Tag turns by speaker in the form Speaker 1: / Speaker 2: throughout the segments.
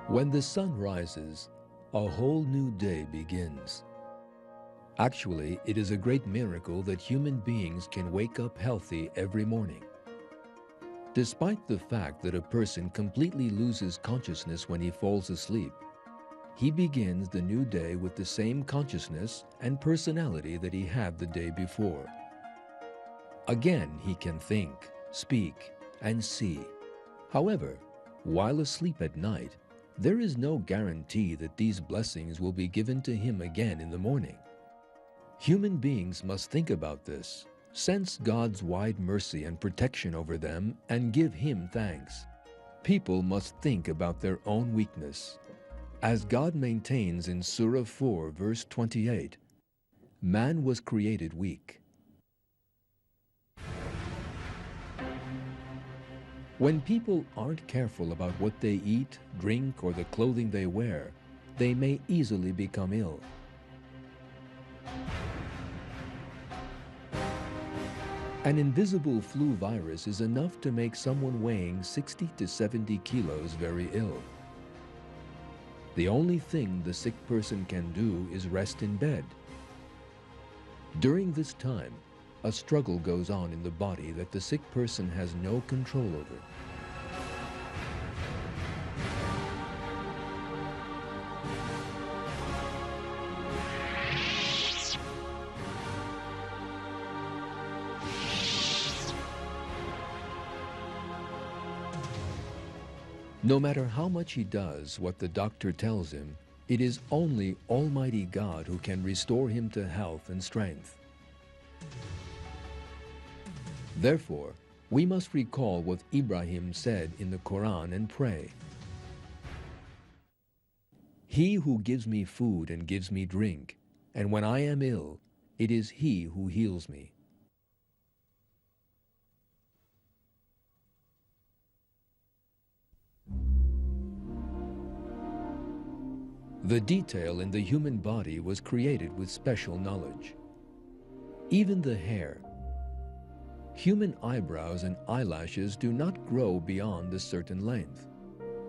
Speaker 1: When the sun rises, a whole new day begins. Actually, it is a great miracle that human beings can wake up healthy every morning. Despite the fact that a person completely loses consciousness when he falls asleep, he begins the new day with the same consciousness and personality that he had the day before. Again, he can think, speak, and see. However, while asleep at night, there is no guarantee that these blessings will be given to him again in the morning. Human beings must think about this, sense God's wide mercy and protection over them, and give Him thanks. People must think about their own weakness. As God maintains in Surah 4, verse 28, man was created weak. When people aren't careful about what they eat, drink, or the clothing they wear, they may easily become ill. An invisible flu virus is enough to make someone weighing 60 to 70 kilos very ill. The only thing the sick person can do is rest in bed. During this time, a struggle goes on in the body that the sick person has no control over. No matter how much he does what the doctor tells him, it is only Almighty God who can restore him to health and strength. Therefore, we must recall what Ibrahim said in the Quran and pray. He who gives me food and gives me drink, and when I am ill, it is He who heals me. The detail in the human body was created with special knowledge. Even the hair. Human eyebrows and eyelashes do not grow beyond a certain length.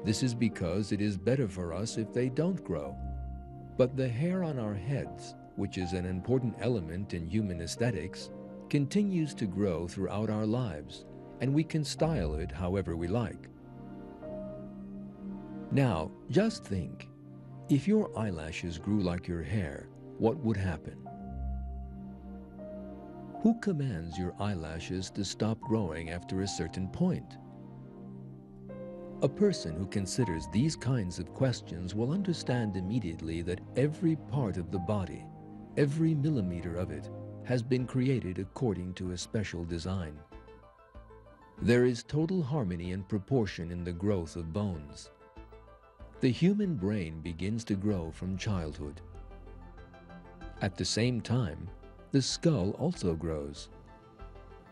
Speaker 1: This is because it is better for us if they don't grow. But the hair on our heads, which is an important element in human aesthetics, continues to grow throughout our lives, and we can style it however we like. Now, just think, if your eyelashes grew like your hair, what would happen? Who commands your eyelashes to stop growing after a certain point? A person who considers these kinds of questions will understand immediately that every part of the body, every millimeter of it, has been created according to a special design. There is total harmony and proportion in the growth of bones. The human brain begins to grow from childhood. At the same time, the skull also grows.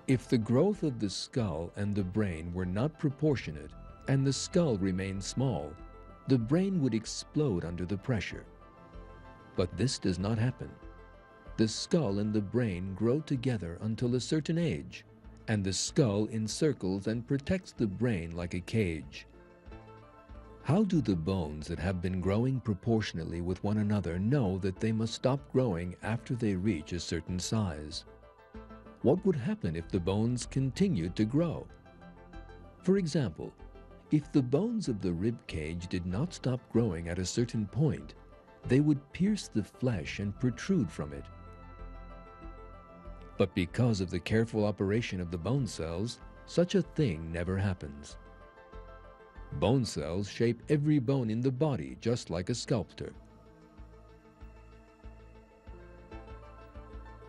Speaker 1: If the growth of the skull and the brain were not proportionate and the skull remained small, the brain would explode under the pressure. But this does not happen. The skull and the brain grow together until a certain age, and the skull encircles and protects the brain like a cage. How do the bones that have been growing proportionately with one another know that they must stop growing after they reach a certain size? What would happen if the bones continued to grow? For example, if the bones of the rib cage did not stop growing at a certain point, they would pierce the flesh and protrude from it. But because of the careful operation of the bone cells, such a thing never happens. Bone cells shape every bone in the body just like a sculptor.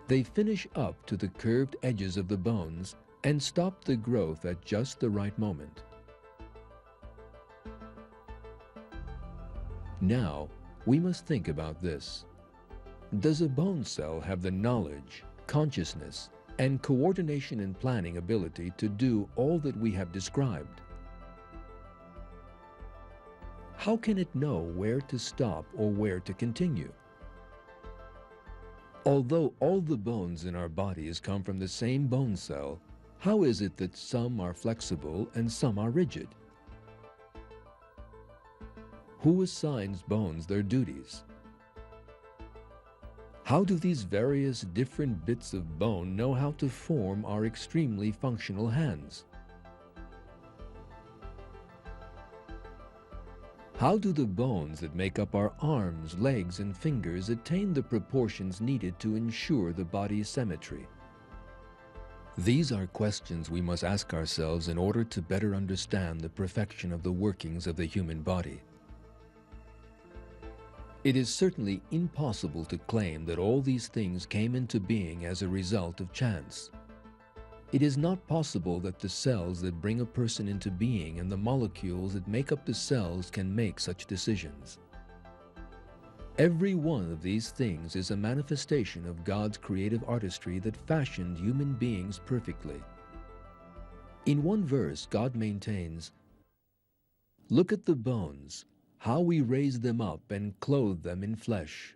Speaker 1: They finish up to the curved edges of the bones and stop the growth at just the right moment. Now, we must think about this. Does a bone cell have the knowledge, consciousness, and coordination and planning ability to do all that we have described? How can it know where to stop or where to continue? Although all the bones in our bodies come from the same bone cell, how is it that some are flexible and some are rigid? Who assigns bones their duties? How do these various different bits of bone know how to form our extremely functional hands? How do the bones that make up our arms, legs, and fingers attain the proportions needed to ensure the body's symmetry? These are questions we must ask ourselves in order to better understand the perfection of the workings of the human body. It is certainly impossible to claim that all these things came into being as a result of chance. It is not possible that the cells that bring a person into being and the molecules that make up the cells can make such decisions. Every one of these things is a manifestation of God's creative artistry that fashioned human beings perfectly. In one verse, God maintains, "Look at the bones, how we raise them up and clothe them in flesh.